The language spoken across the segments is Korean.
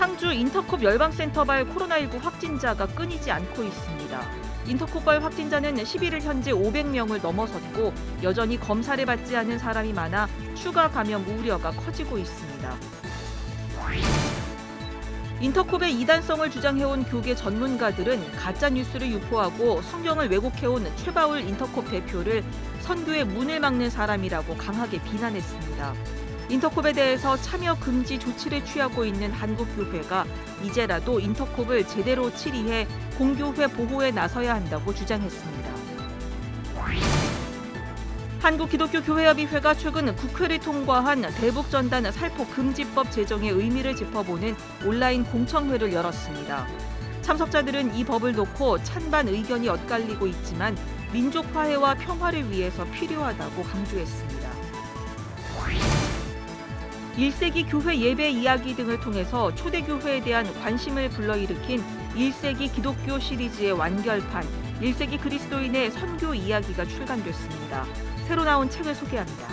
상주 인터콥 열방센터발 코로나19 확진자가 끊이지 않고 있습니다. 인터콥발 확진자는 11일 현재 500명을 넘어섰고 여전히 검사를 받지 않은 사람이 많아 추가 감염 우려가 커지고 있습니다. 인터콥의 이단성을 주장해온 교계 전문가들은 가짜뉴스를 유포하고 성경을 왜곡해온 최바울 인터콥 대표를 선교의 문을 막는 사람이라고 강하게 비난했습니다. 인터콥에 대해서 참여 금지 조치를 취하고 있는 한국교회가 이제라도 인터콥을 제대로 치리해 공교회 보호에 나서야 한다고 주장했습니다. 한국기독교교회협의회가 최근 국회를 통과한 대북전단 살포 금지법 제정의 의미를 짚어보는 온라인 공청회를 열었습니다. 참석자들은 이 법을 놓고 찬반 의견이 엇갈리고 있지만 민족 화해와 평화를 위해서 필요하다고 강조했습니다. 1세기 교회 예배 이야기 등을 통해서 초대교회에 대한 관심을 불러일으킨 1세기 기독교 시리즈의 완결판, 1세기 그리스도인의 선교 이야기가 출간됐습니다. 새로 나온 책을 소개합니다.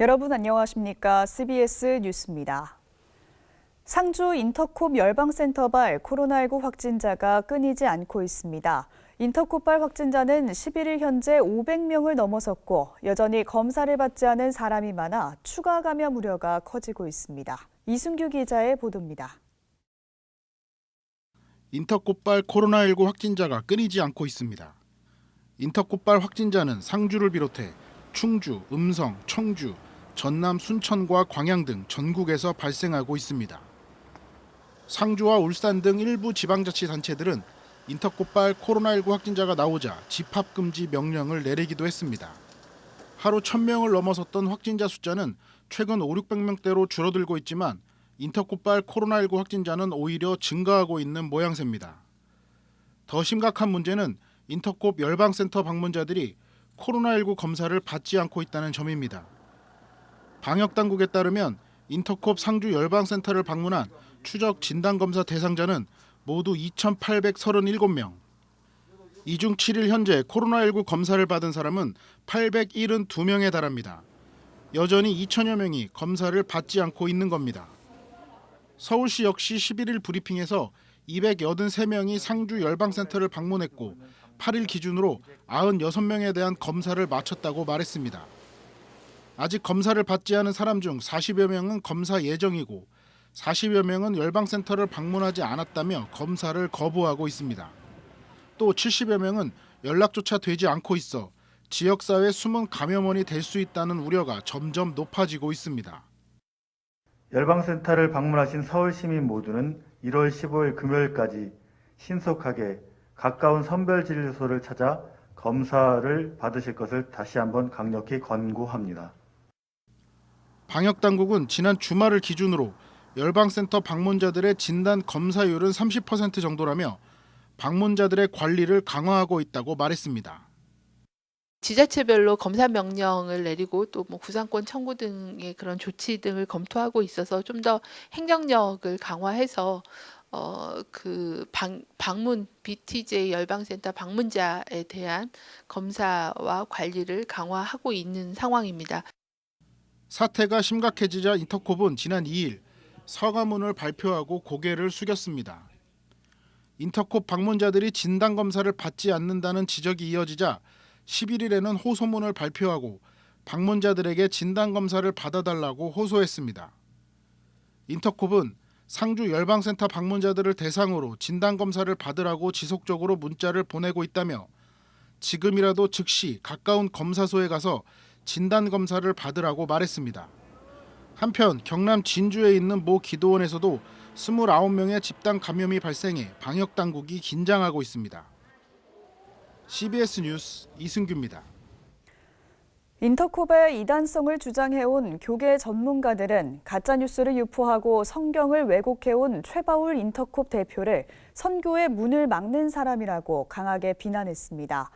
여러분 안녕하십니까? CBS 뉴스입니다. 상주 인터콥 열방센터발 코로나19 확진자가 끊이지 않고 있습니다. 인터콥발 확진자는 11일 현재 500명을 넘어섰고 여전히 검사를 받지 않은 사람이 많아 추가 감염 우려가 커지고 있습니다. 이순규 기자의 보도입니다. 인터콥발 코로나19 확진자가 끊이지 않고 있습니다. 인터콥발 확진자는 상주를 비롯해 충주, 음성, 청주, 전남 순천과 광양 등 전국에서 발생하고 있습니다. 상주와 울산 등 일부 지방자치단체들은 인터콥발 코로나19 확진자가 나오자 집합금지 명령을 내리기도 했습니다. 하루 1000명을 넘어섰던 확진자 숫자는 최근 500~600명대로 줄어들고 있지만 인터콥발 코로나19 확진자는 오히려 증가하고 있는 모양새입니다. 더 심각한 문제는 인터콥 열방센터 방문자들이 코로나19 검사를 받지 않고 있다는 점입니다. 방역당국에 따르면 인터콥 상주 열방센터를 방문한 추적 진단검사 대상자는 모두 2,837명. 이 중 7일 현재 코로나19 검사를 받은 사람은 872명에 달합니다. 여전히 2천여 명이 검사를 받지 않고 있는 겁니다. 서울시 역시 11일 브리핑에서 283명이 상주 열방센터를 방문했고 8일 기준으로 96명에 대한 검사를 마쳤다고 말했습니다. 아직 검사를 받지 않은 사람 중 40여 명은 검사 예정이고 40여 명은 열방센터를 방문하지 않았다며 검사를 거부하고 있습니다. 또 70여 명은 연락조차 되지 않고 있어 지역사회 숨은 감염원이 될 수 있다는 우려가 점점 높아지고 있습니다. 열방센터를 방문하신 서울 시민 모두는 1월 15일 금요일까지 신속하게 가까운 선별진료소를 찾아 검사를 받으실 것을 다시 한번 강력히 권고합니다. 방역당국은 지난 주말을 기준으로 열방센터 방문자들의 진단 검사율은 30% 정도라며 방문자들의 관리를 강화하고 있다고 말했습니다. 지자체별로 검사 명령을 내리고 또 구상권 청구 등의 그런 조치 등을 검토하고 있어서 좀 더 행정력을 강화해서 방문 BTJ 열방센터 방문자에 대한 검사와 관리를 강화하고 있는 상황입니다. 사태가 심각해지자 인터콥은 지난 2일 서가문을 발표하고 고개를 숙였습니다. 인터콥 방문자들이 진단검사를 받지 않는다는 지적이 이어지자 11일에는 호소문을 발표하고 방문자들에게 진단검사를 받아달라고 호소했습니다. 인터콥은 상주 열방센터 방문자들을 대상으로 진단검사를 받으라고 지속적으로 문자를 보내고 있다며 지금이라도 즉시 가까운 검사소에 가서 진단검사를 받으라고 말했습니다. 한편 경남 진주에 있는 모 기도원에서도 29명의 집단 감염이 발생해 방역당국이 긴장하고 있습니다. CBS 뉴스 이승규입니다. 인터콥의 이단성을 주장해온 교계 전문가들은 가짜뉴스를 유포하고 성경을 왜곡해온 최바울 인터콥 대표를 선교의 문을 막는 사람이라고 강하게 비난했습니다.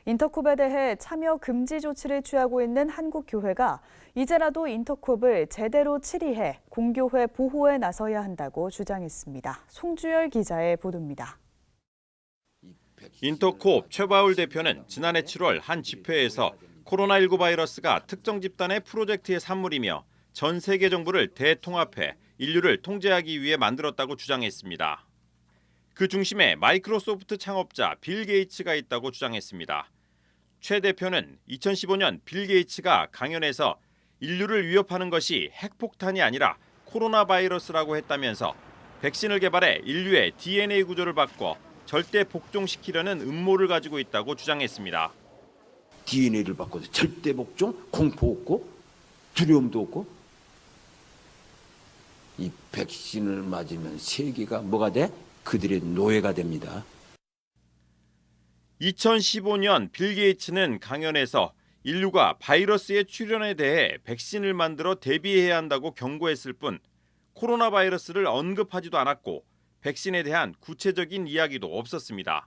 인터콥에 대해 참여 금지 조치를 취하고 있는 한국교회가 이제라도 인터콥을 제대로 치리해 공교회 보호에 나서야 한다고 주장했습니다. 송주열 기자의 보도입니다. 인터콥 최바울 대표는 지난해 7월 한 집회에서 코로나19 바이러스가 특정 집단의 프로젝트의 산물이며 전 세계 정부를 대통합해 인류를 통제하기 위해 만들었다고 주장했습니다. 그 중심에 마이크로소프트 창업자 빌 게이츠가 있다고 주장했습니다. 최 대표는 2015년 빌 게이츠가 강연에서 인류를 위협하는 것이 핵폭탄이 아니라 코로나 바이러스라고 했다면서 백신을 개발해 인류의 DNA 구조를 바꿔 절대 복종시키려는 음모를 가지고 있다고 주장했습니다. DNA를 바꿔서 절대 복종, 공포 없고 두려움도 없고 이 백신을 맞으면 세계가 뭐가 돼? 그들의 노예가 됩니다. 2015년 빌 게이츠는 강연에서 인류가 바이러스의 출현에 대해 백신을 만들어 대비해야 한다고 경고했을 뿐 코로나 바이러스를 언급하지도 않았고 백신에 대한 구체적인 이야기도 없었습니다.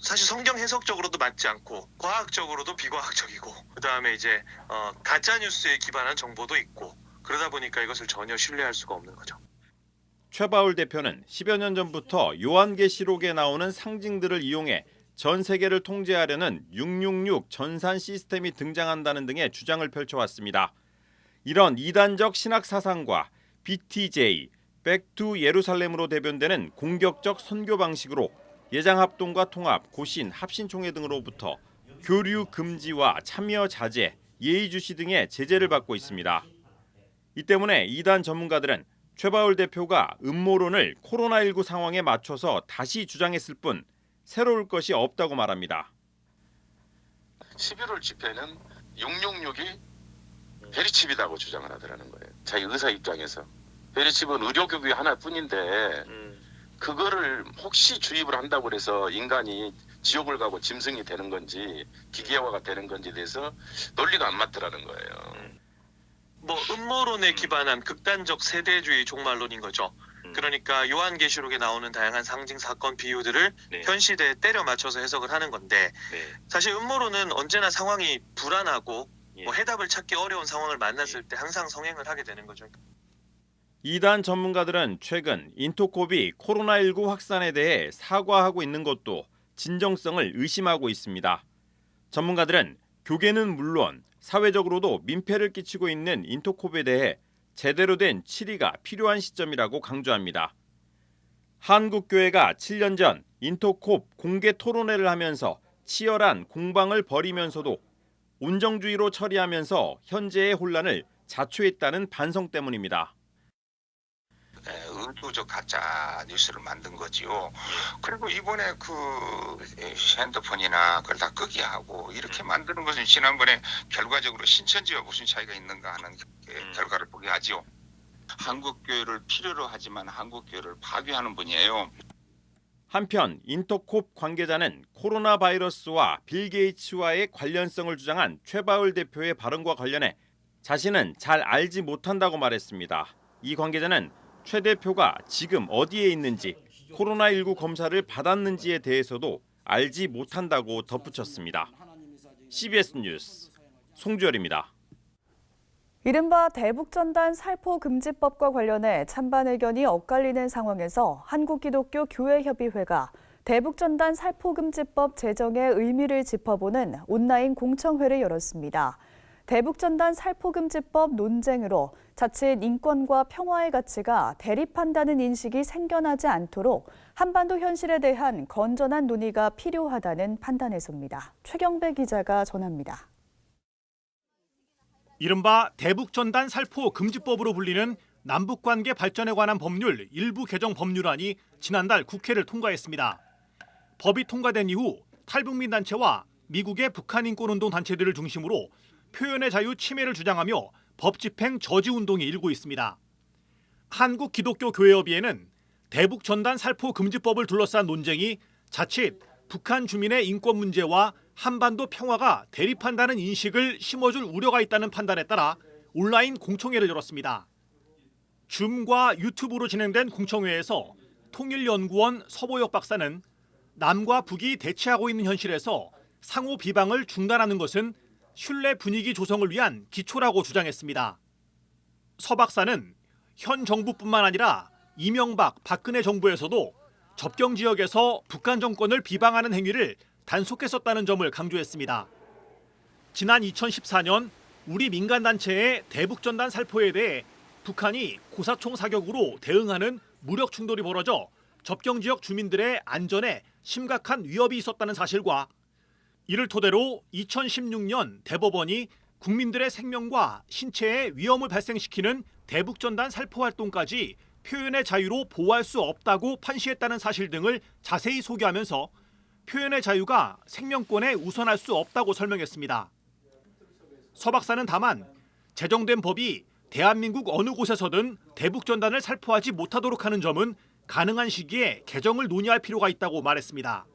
사실 성경 해석적으로도 맞지 않고 과학적으로도 비과학적이고 그다음에 이제 가짜 뉴스에 기반한 정보도 있고 그러다 보니까 이것을 전혀 신뢰할 수가 없는 거죠. 최바울 대표는 10여 년 전부터 요한계시록에 나오는 상징들을 이용해 전 세계를 통제하려는 666 전산 시스템이 등장한다는 등의 주장을 펼쳐왔습니다. 이런 이단적 신학 사상과 BTJ, 백투 예루살렘으로 대변되는 공격적 선교 방식으로 예장합동과 통합, 고신, 합신총회 등으로부터 교류 금지와 참여 자제, 예의주시 등의 제재를 받고 있습니다. 이 때문에 이단 전문가들은 최바울 대표가 음모론을 코로나19 상황에 맞춰서 다시 주장했을 뿐 새로울 것이 없다고 말합니다. 11월 집회는 666이 베리칩이라고 주장을 하더라는 거예요. 자기 의사 입장에서. 베리칩은 의료기구 하나뿐인데 그거를 혹시 주입을 한다고 해서 인간이 지옥을 가고 짐승이 되는 건지 기계화가 되는 건지에 대해서 논리가 안 맞더라는 거예요. 뭐 음모론에 기반한 극단적 세대주의 종말론인 거죠. 그러니까 요한계시록에 나오는 다양한 상징 사건 비유들을 현 시대에 때려 맞춰서 해석을 하는 건데 사실 음모론은 언제나 상황이 불안하고 뭐 해답을 찾기 어려운 상황을 만났을 때 항상 성행을 하게 되는 거죠. 이단 전문가들은 최근 인터콥이 코로나19 확산에 대해 사과하고 있는 것도 진정성을 의심하고 있습니다. 전문가들은 교계는 물론 사회적으로도 민폐를 끼치고 있는 인터콥에 대해 제대로 된 치리가 필요한 시점이라고 강조합니다. 한국교회가 7년 전 인터콥 공개 토론회를 하면서 치열한 공방을 벌이면서도 온정주의로 처리하면서 현재의 혼란을 자초했다는 반성 때문입니다. 의도적 가짜 뉴스를 만든 거지요. 그리고 이번에 그 핸드폰이나 그걸 다 끄게 하고 이렇게 만드는 것은 지난번에 결과적으로 신천지와 무슨 차이가 있는가 하는 결과를 보게 하지요. 한국교회를 필요로 하지만 한국교회를 파괴하는 분이에요. 한편 인터콥 관계자는 코로나 바이러스와 빌 게이츠와의 관련성을 주장한 최바울 대표의 발언과 관련해 자신은 잘 알지 못한다고 말했습니다. 이 관계자는 최 대표가 지금 어디에 있는지, 코로나19 검사를 받았는지에 대해서도 알지 못한다고 덧붙였습니다. CBS 뉴스 송주열입니다. 이른바 대북전단 살포금지법과 관련해 찬반 의견이 엇갈리는 상황에서 한국기독교교회협의회가 대북전단 살포금지법 제정의 의미를 짚어보는 온라인 공청회를 열었습니다. 대북전단 살포금지법 논쟁으로 자칫 인권과 평화의 가치가 대립한다는 인식이 생겨나지 않도록 한반도 현실에 대한 건전한 논의가 필요하다는 판단에서입니다. 최경배 기자가 전합니다. 이른바 대북전단 살포금지법으로 불리는 남북관계 발전에 관한 법률 일부 개정 법률안이 지난달 국회를 통과했습니다. 법이 통과된 이후 탈북민 단체와 미국의 북한인권운동 단체들을 중심으로 표현의 자유 침해를 주장하며 법 집행 저지 운동이 일고 있습니다. 한국기독교교회협의회는 대북전단 살포금지법을 둘러싼 논쟁이 자칫 북한 주민의 인권 문제와 한반도 평화가 대립한다는 인식을 심어줄 우려가 있다는 판단에 따라 온라인 공청회를 열었습니다. 줌과 유튜브로 진행된 공청회에서 통일연구원 서보혁 박사는 남과 북이 대치하고 있는 현실에서 상호 비방을 중단하는 것은 신뢰 분위기 조성을 위한 기초라고 주장했습니다. 서 박사는 현 정부뿐만 아니라 이명박, 박근혜 정부에서도 접경 지역에서 북한 정권을 비방하는 행위를 단속했었다는 점을 강조했습니다. 지난 2014년 우리 민간단체의 대북전단 살포에 대해 북한이 고사총 사격으로 대응하는 무력 충돌이 벌어져 접경 지역 주민들의 안전에 심각한 위협이 있었다는 사실과 이를 토대로 2016년 대법원이 국민들의 생명과 신체에 위험을 발생시키는 대북전단 살포 활동까지 표현의 자유로 보호할 수 없다고 판시했다는 사실 등을 자세히 소개하면서 표현의 자유가 생명권에 우선할 수 없다고 설명했습니다. 서 박사는 다만 제정된 법이 대한민국 어느 곳에서든 대북전단을 살포하지 못하도록 하는 점은 가능한 시기에 개정을 논의할 필요가 있다고 말했습니다.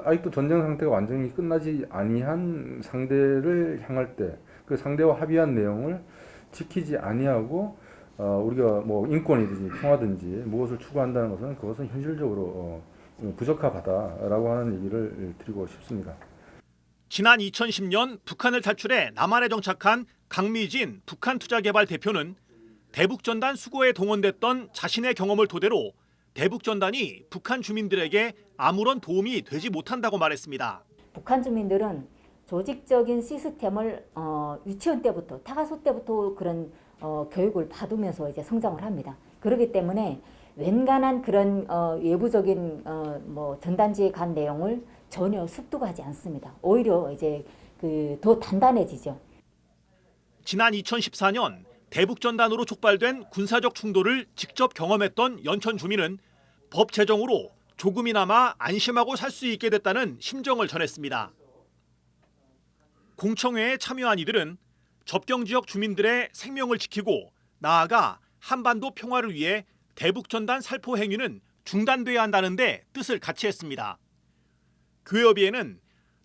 아직도 전쟁 상태가 완전히 끝나지 아니한 상대를 향할 때 그 상대와 합의한 내용을 지키지 아니하고 우리가 뭐 인권이든지 평화든지 무엇을 추구한다는 것은 그것은 현실적으로 부적합하다라고 하는 얘기를 드리고 싶습니다. 지난 2010년 북한을 탈출해 남한에 정착한 강미진 북한투자개발 대표는 대북전단 수거에 동원됐던 자신의 경험을 토대로 대북전단이 북한 주민들에게 아무런 도움이 되지 못한다고 말했습니다. 북한 주민들은 조직적인 시스템을 유치원 때부터 타가소 때부터 그런 교육을 받으면서 이제 성장을 합니다. 그렇기 때문에 웬간한 그런 외부적인 뭐 전단지에 간 내용을 전혀 습득하지 않습니다. 오히려 이제 더 단단해지죠. 지난 2014년 대북전단으로 촉발된 군사적 충돌을 직접 경험했던 연천 주민은 법 제정으로 조금이나마 안심하고 살 수 있게 됐다는 심정을 전했습니다. 공청회에 참여한 이들은 접경 지역 주민들의 생명을 지키고 나아가 한반도 평화를 위해 대북전단 살포 행위는 중단돼야 한다는 데 뜻을 같이 했습니다. 교회협의회는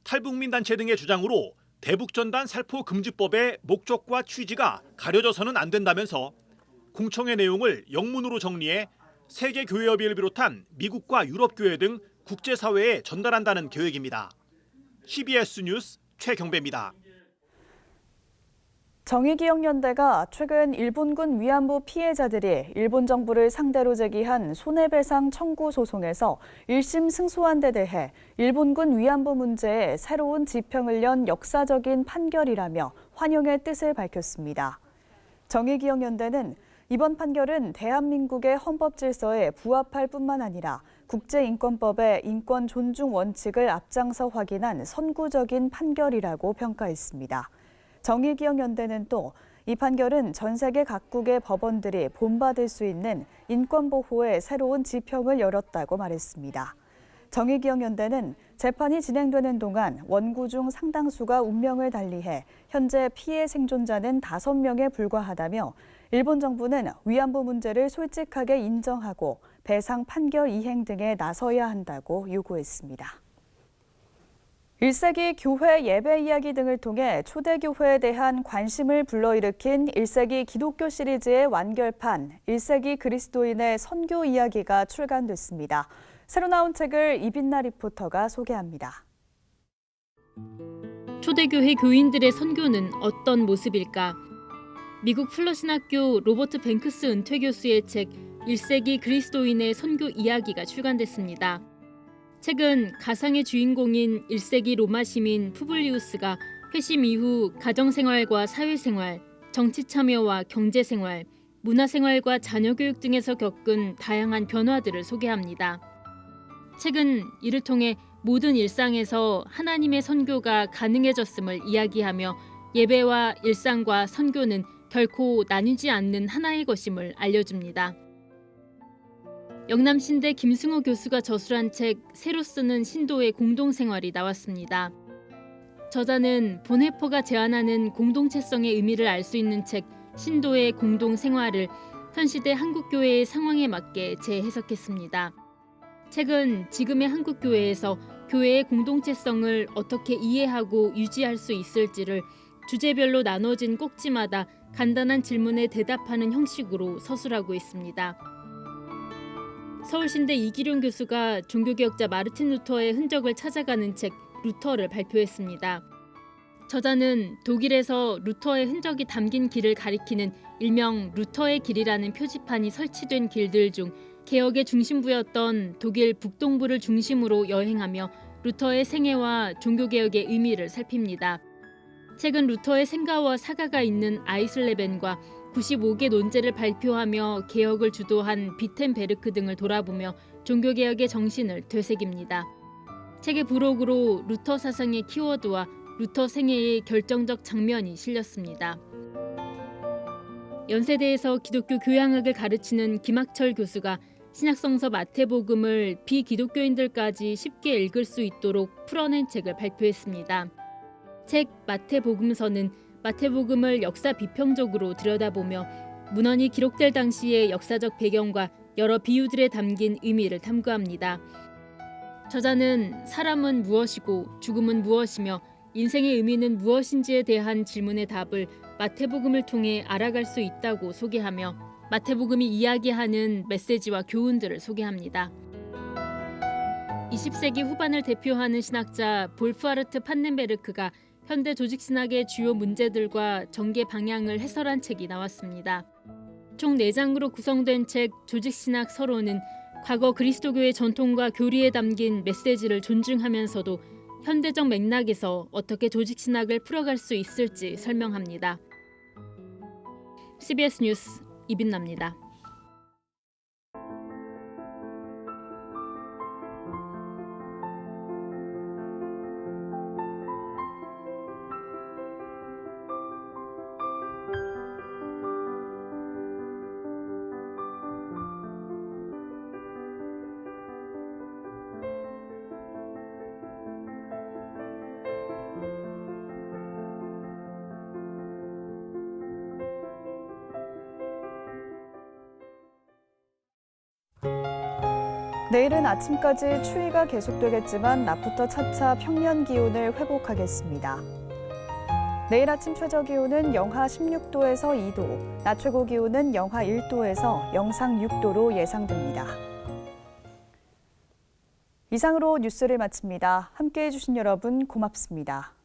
탈북민 단체 등의 주장으로 대북전단 살포 금지법의 목적과 취지가 가려져서는 안 된다면서 공청회 내용을 영문으로 정리해 세계교회협의회를 비롯한 미국과 유럽교회 등 국제사회에 전달한다는 계획입니다. CBS 뉴스 최경배입니다. 정의기억연대가 최근 일본군 위안부 피해자들이 일본 정부를 상대로 제기한 손해배상 청구 소송에서 1심 승소한 데 대해 일본군 위안부 문제에 새로운 지평을 연 역사적인 판결이라며 환영의 뜻을 밝혔습니다. 정의기억연대는 이번 판결은 대한민국의 헌법 질서에 부합할 뿐만 아니라 국제인권법의 인권 존중 원칙을 앞장서 확인한 선구적인 판결이라고 평가했습니다. 정의기억연대는 또 이 판결은 전 세계 각국의 법원들이 본받을 수 있는 인권보호의 새로운 지평을 열었다고 말했습니다. 정의기억연대는 재판이 진행되는 동안 원고 중 상당수가 운명을 달리해 현재 피해 생존자는 5명에 불과하다며 일본 정부는 위안부 문제를 솔직하게 인정하고 배상 판결 이행 등에 나서야 한다고 요구했습니다. 1세기 교회 예배 이야기 등을 통해 초대교회에 대한 관심을 불러일으킨 1세기 기독교 시리즈의 완결판 1세기 그리스도인의 선교 이야기가 출간됐습니다. 새로 나온 책을 이빈나 리포터가 소개합니다. 초대교회 교인들의 선교는 어떤 모습일까? 미국 플러신학교 로버트 뱅크스 은퇴 교수의 책 1세기 그리스도인의 선교 이야기가 출간됐습니다. 책은 가상의 주인공인 1세기 로마 시민 푸블리우스가 회심 이후 가정생활과 사회생활, 정치 참여와 경제생활, 문화생활과 자녀교육 등에서 겪은 다양한 변화들을 소개합니다. 책은 이를 통해 모든 일상에서 하나님의 선교가 가능해졌음을 이야기하며 예배와 일상과 선교는 결코 나뉘지 않는 하나의 것임을 알려줍니다. 영남신대 김승호 교수가 저술한 책 새로 쓰는 신도의 공동생활이 나왔습니다. 저자는 본회퍼가 제안하는 공동체성의 의미를 알 수 있는 책 신도의 공동생활을 현시대 한국교회의 상황에 맞게 재해석했습니다. 책은 지금의 한국교회에서 교회의 공동체성을 어떻게 이해하고 유지할 수 있을지를 주제별로 나눠진 꼭지마다 간단한 질문에 대답하는 형식으로 서술하고 있습니다. 서울신대 이기룡 교수가 종교개혁자 마르틴 루터의 흔적을 찾아가는 책 루터를 발표했습니다. 저자는 독일에서 루터의 흔적이 담긴 길을 가리키는 일명 루터의 길이라는 표지판이 설치된 길들 중 개혁의 중심부였던 독일 북동부를 중심으로 여행하며 루터의 생애와 종교개혁의 의미를 살핍니다. 최근 루터의 생가와 사가가 있는 아이슬레벤과 95개 논제를 발표하며 개혁을 주도한 비텐베르크 등을 돌아보며 종교개혁의 정신을 되새깁니다. 책의 부록으로 루터 사상의 키워드와 루터 생애의 결정적 장면이 실렸습니다. 연세대에서 기독교 교양학을 가르치는 김학철 교수가 신약성서 마태복음을 비기독교인들까지 쉽게 읽을 수 있도록 풀어낸 책을 발표했습니다. 책 마태복음서는 마태복음을 역사 비평적으로 들여다보며 문헌이 기록될 당시의 역사적 배경과 여러 비유들에 담긴 의미를 탐구합니다. 저자는 사람은 무엇이고 죽음은 무엇이며 인생의 의미는 무엇인지에 대한 질문의 답을 마태복음을 통해 알아갈 수 있다고 소개하며 마태복음이 이야기하는 메시지와 교훈들을 소개합니다. 20세기 후반을 대표하는 신학자 볼프하르트 판넨베르크가 현대 조직신학의 주요 문제들과 전개 방향을 해설한 책이 나왔습니다. 총 4장으로 구성된 책 조직신학 서론은 과거 그리스도교의 전통과 교리에 담긴 메시지를 존중하면서도 현대적 맥락에서 어떻게 조직신학을 풀어갈 수 있을지 설명합니다. CBS 뉴스 이빈나입니다. 내일은 아침까지 추위가 계속되겠지만 낮부터 차차 평년 기온을 회복하겠습니다. 내일 아침 최저 기온은 영하 16도에서 2도, 낮 최고 기온은 영하 1도에서 영상 6도로 예상됩니다. 이상으로 뉴스를 마칩니다. 함께해 주신 여러분 고맙습니다.